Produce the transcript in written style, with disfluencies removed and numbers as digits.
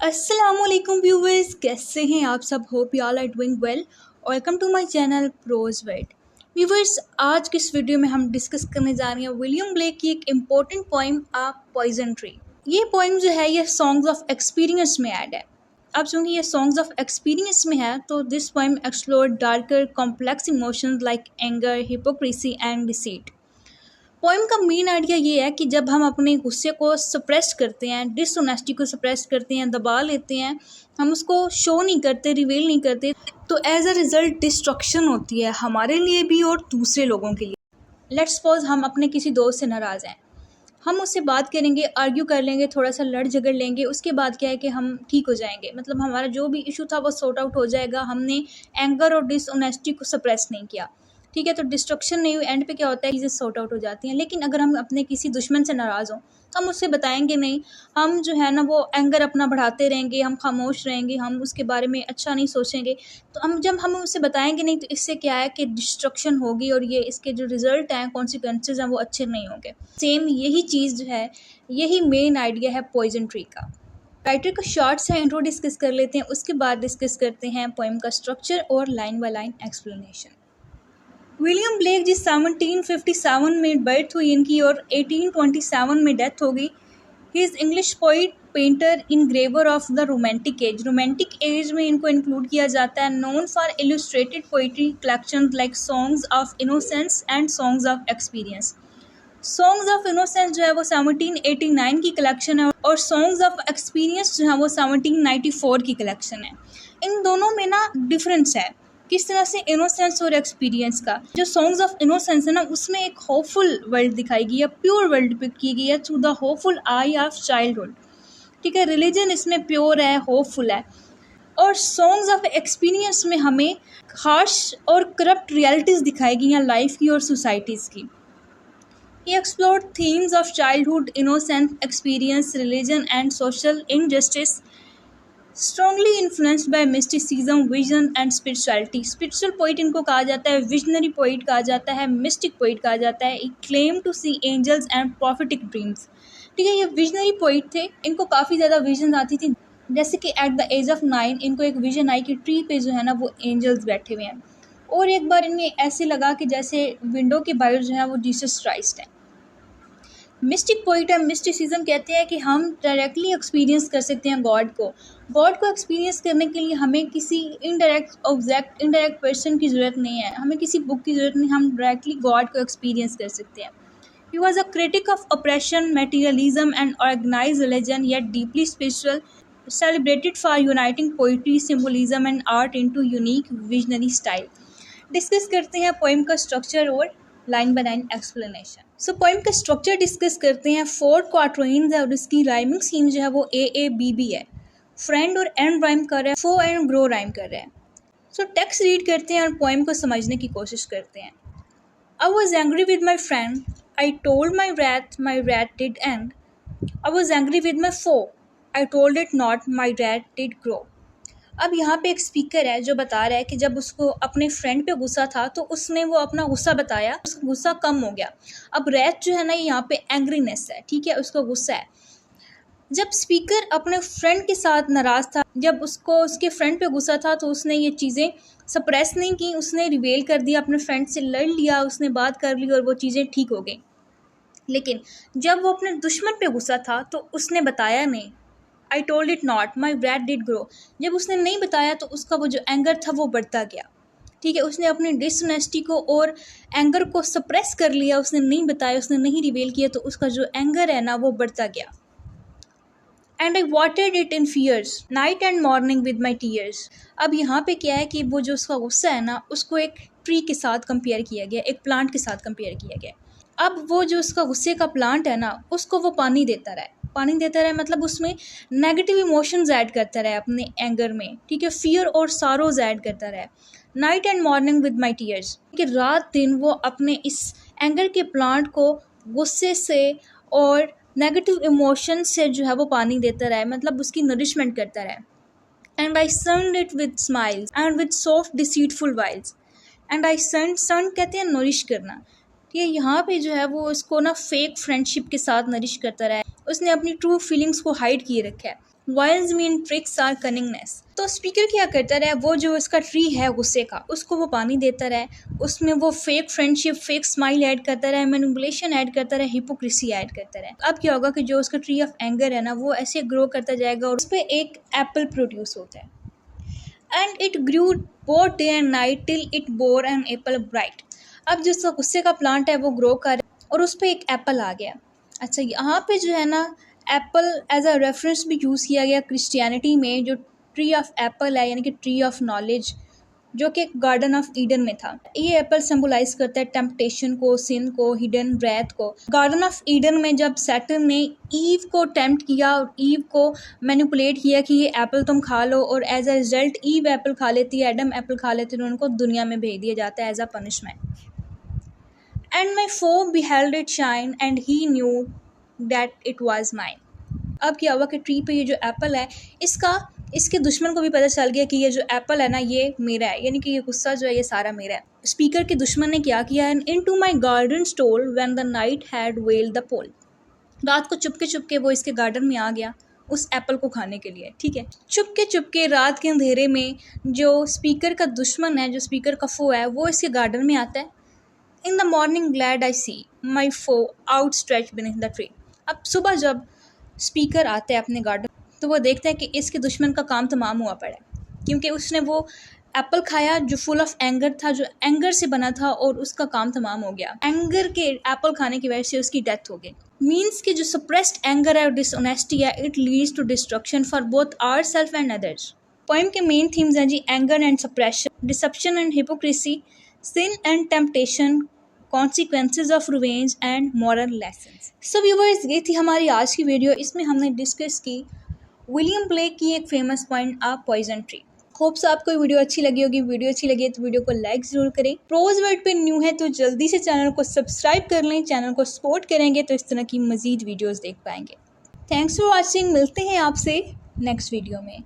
अस्सलामुअलैकुम व्यूवर्स, कैसे हैं आप सब। Hope you all are doing well. Welcome to my channel prose word. Viewers, आज की इस वीडियो में हम डिस्कस करने जा रहे हैं विलियम ब्लेक की एक important poem a poison tree. ये पोइम जो है ये सॉन्ग्स ऑफ एक्सपीरियंस में ऐड है। अब चूँकि ये सॉन्ग्स ऑफ एक्सपीरियंस में है तो this poem explore darker complex emotions like anger, hypocrisy and deceit. Poem का मेन आइडिया ये है कि जब हम अपने गुस्से को सप्रेस करते हैं, डिसऑनेस्टी को सप्रेस करते हैं, दबा लेते हैं, हम उसको शो नहीं करते, रिवील नहीं करते, तो एज अ रिज़ल्ट डिस्ट्रक्शन होती है हमारे लिए भी और दूसरे लोगों के लिए। लेट्स सपोज हम अपने किसी दोस्त से नाराज़ हैं, हम उससे बात करेंगे, आर्ग्यू कर लेंगे, थोड़ा सा लड़ झगड़ लेंगे, उसके बाद क्या है कि हम ठीक हो जाएंगे, मतलब हमारा जो भी इशू था वो सॉर्ट आउट हो जाएगा। हमने एंगर और डिसऑनेस्टी को सप्रेस नहीं किया, ठीक है, तो डिस्ट्रक्शन नहीं हुई। एंड पे क्या होता है, चीज़ें सॉर्ट आउट हो जाती हैं। लेकिन अगर हम अपने किसी दुश्मन से नाराज़ हों तो हम उससे बताएंगे नहीं, हम जो है ना वो एंगर अपना बढ़ाते रहेंगे, हम खामोश रहेंगे, हम उसके बारे में अच्छा नहीं सोचेंगे। तो हम उससे बताएंगे नहीं तो इससे क्या है कि डिस्ट्रक्शन होगी और ये इसके जो रिज़ल्ट हैं, कॉन्सिक्वेंसेज हैं, वो अच्छे नहीं होंगे। सेम यही चीज़ जो है, यही मेन आइडिया है पॉइजन ट्री का। राइटर का शॉर्ट्स है इंट्रो डिस्कस कर लेते हैं, उसके बाद डिस्कस करते हैं पोएम का स्ट्रक्चर और line by line explanation. William Blake ji 1757 में बर्थ हुई इनकी और 1827 में डेथ हो गई। He is English poet, painter, engraver of the romantic age. Romantic age में इनको इंक्लूड किया जाता है। Known for illustrated poetry collection like Songs of Innocence and Songs of Experience. Songs of Innocence जो है वो 1789 की कलेक्शन है और सॉन्ग्स ऑफ एक्सपीरियंस जो है वो 1794 की कलेक्शन है। इन दोनों में ना डिफरेंस है, किस तरह से इनोसेंस और एक्सपीरियंस का। जो सॉन्ग्स ऑफ इनोसेंस है ना, उसमें एक होपफुल वर्ल्ड दिखाई गई है, प्योर वर्ल्ड डिपिक्ट की गई है through the hopeful I of childhood, ठीक है। रिलीजन इसमें प्योर है, होपफुल है। और सॉन्ग्स ऑफ एक्सपीरियंस में हमें हार्श और करप्ट रियलिटीज़ दिखाई गई हैं लाइफ की और सोसाइटीज़ की। He explored themes of childhood, innocence, experience, religion, and social injustice, strongly influenced by mysticism, vision, and spirituality. Spiritual poet इनको कहा जाता है, visionary poet कहा जाता है, mystic poet कहा जाता है. He claimed to see angels and prophetic dreams. ठीक है, ये विजनरी पोइट थे, इनको काफ़ी ज़्यादा विजन आती थी। जैसे कि एट द एज ऑफ 9 इनको एक विजन आई कि ट्री पे जो है ना वो एंजल्स बैठे हुए हैं, और एक बार इन्हें ऐसे लगा कि जैसे विंडो के बाहर जो है वो जीसस क्राइस्ट है। मिस्टिक पोइट है, मिस्टिसिज्म कहते हैं कि हम डायरेक्टली एक्सपीरियंस कर सकते हैं गॉड को एक्सपीरियंस करने के लिए हमें किसी इनडायरेक्ट पर्सन की ज़रूरत नहीं है, हमें किसी बुक की ज़रूरत नहीं, हम डायरेक्टली गॉड को एक्सपीरियंस कर सकते हैं। He was a critic of operation, materialism and organised religion, yet deeply spiritual, celebrated for uniting poetry, symbolism and art into unique visionary style. Discuss करते हैं पोएम का स्ट्रक्चर और line by line explanation. So poem का structure discuss करते हैं। 4 क्वार्टरनेस है और इसकी राइमिंग स्कीम जो है वो A है। फ्रेंड और एंड राइम कर रहा है, फो एंड ग्रो राइम कर रहा है। सो टेक्स्ट रीड करते हैं और पोएम को समझने की कोशिश करते हैं। I was angry with my friend, I told my wrath did end. I was angry with my foe, I told it not, my wrath did grow. अब यहाँ पे एक स्पीकर है जो बता रहा है कि जब उसको अपने फ्रेंड पे गुस्सा था तो उसने वो अपना गुस्सा बताया, उसका गुस्सा कम हो गया। अब रैथ जो है ना, यहाँ पे एंग्रीनेस है, ठीक है, उसको गुस्सा है। जब स्पीकर अपने फ्रेंड के साथ नाराज़ था, जब उसको उसके फ्रेंड पे गुस्सा था तो उसने ये चीज़ें सप्रेस नहीं की, उसने रिवेल कर दिया, अपने फ्रेंड से लड़ लिया, उसने बात कर ली और वो चीज़ें ठीक हो गई। लेकिन जब वो अपने दुश्मन पे गुस्सा था तो उसने बताया नहीं। I told it not, my wrath did grow. जब उसने नहीं बताया तो उसका वो जो एंगर था वो बढ़ता गया, ठीक है। उसने अपनी डिसऑनेस्टी को और एंगर को सप्रेस कर लिया, उसने नहीं बताया, उसने नहीं रिवेल किया, तो उसका जो एंगर है ना वो बढ़ता गया। And I watered it in fears, night and morning with my tears. अब यहाँ पे क्या है कि वो जो उसका गुस्सा है ना, उसको एक ट्री के साथ कंपेयर किया गया, एक प्लांट के साथ कंपेयर किया गया। अब वो जो उसका गुस्से का प्लांट है ना, उसको वो पानी देता रहे, मतलब उसमें नेगेटिव इमोशंस ऐड करता रहे अपने एंगर में, ठीक है, फियर और सारोज ऐड करता रहे। Night and morning with my tears, कि रात दिन वो अपने इस एंगर के प्लांट को गुस्से से और नेगेटिव इमोशन से जो है वो पानी देता रहे, मतलब उसकी नरिशमेंट करता रहे। And I sunned it with smiles and with soft deceitful wiles. And I sunned कहते हैं नरिश करना, ये यहाँ पे जो है वो उसको ना फेक फ्रेंडशिप के साथ नरिश करता रहा है, उसने अपनी ट्रू फीलिंग्स को हाइड किए रखा है। वाइल्स मीन ट्रिक्स आर कनिंगनेस। तो स्पीकर क्या करता रहा, वो जो उसका ट्री है गुस्से का, उसको वो पानी देता रहा, उसमें वो fake friendship, fake smile add करता रहा, मैनिपुलेशन ऐड करता रहा, हिपोक्रेसी ऐड करता रहा। अब क्या होगा कि जो उसका ट्री ऑफ एंगर है ना, वो ऐसे ग्रो करता जाएगा और उस पर एक एप्पल प्रोड्यूस होता है। And it grew both day and night till it bore an apple bright. अब जो उसका गुस्से का प्लांट है वो ग्रो कर और उस पर एक एप्पल आ गया। अच्छा, यहाँ पे जो है ना एप्पल एज अ रेफरेंस भी यूज़ किया गया क्रिश्चियनिटी में, जो ट्री ऑफ एप्पल है यानी कि ट्री ऑफ नॉलेज, जो कि गार्डन ऑफ ईडन में था। ये एप्पल सिंबलाइज करता है टेम्पटेशन को, सिन को, हिडन ब्रेथ को। गार्डन ऑफ ईडन में जब सैटर्न ने ईव को टेम्प्ट किया और ईव को मैनिपुलेट किया कि ये एप्पल तुम खा लो, और as a result Eve apple खा लेती है, एडम एप्पल खा लेते हैं, उनको दुनिया में भेज दिया जाता है as a punishment. And my foe beheld it shine and he knew that it was mine। अब क्या हुआ कि ट्री पे ये जो एप्पल है, इसके दुश्मन को भी पता चल गया कि ये जो एप्पल है ना ये मेरा है, यानी कि ये गुस्सा जो है ये सारा मेरा है। स्पीकर के दुश्मन ने क्या किया, into my garden stole when the night had veiled the pole. रात को चुपके चुपके वो इसके गार्डन में आ गया उस एप्पल को खाने के लिए। ठीक है, चुपके चुपके रात के अंधेरे में जो स्पीकर का दुश्मन है, जो स्पीकर का फो है, वो इसके गार्डन में आता है। In the morning glad I see my foe outstretched beneath the tree। अब सुबह जब स्पीकर आता है अपने गार्डन तो वो देखता है कि इसके दुश्मन का काम तमाम हुआ पड़ा है, क्योंकि उसने वो एप्पल खाया जो फुल ऑफ एंगर था, जो एंगर से बना था, और उसका काम तमाम हो गया। एंगर के एप्पल खाने की वजह से उसकी डेथ हो गई। मीन्स कि जो सप्रेस्ड एंगर है और डिसऑनेस्टी है, it leads to destruction for both our self and others. Poem के मेन थीम्स हैं जी anger and suppression, deception and hypocrisy, sin and temptation, consequences of revenge and moral lessons। So viewers, ये थी हमारी आज की video. इसमें हमने डिस्कस की विलियम ब्लेक की एक famous point, a poison tree. Hopes आपको ये वीडियो अच्छी लगी होगी। वीडियो अच्छी लगी है तो वीडियो को लाइक ज़रूर करें। प्रोज वर्ड पे न्यू है तो जल्दी से चैनल को सब्सक्राइब कर लें। चैनल को सपोर्ट करेंगे तो इस तरह की मज़ीद वीडियोज़ देख पाएंगे। Thanks for watching. मिलते हैं आपसे नेक्स्ट वीडियो में।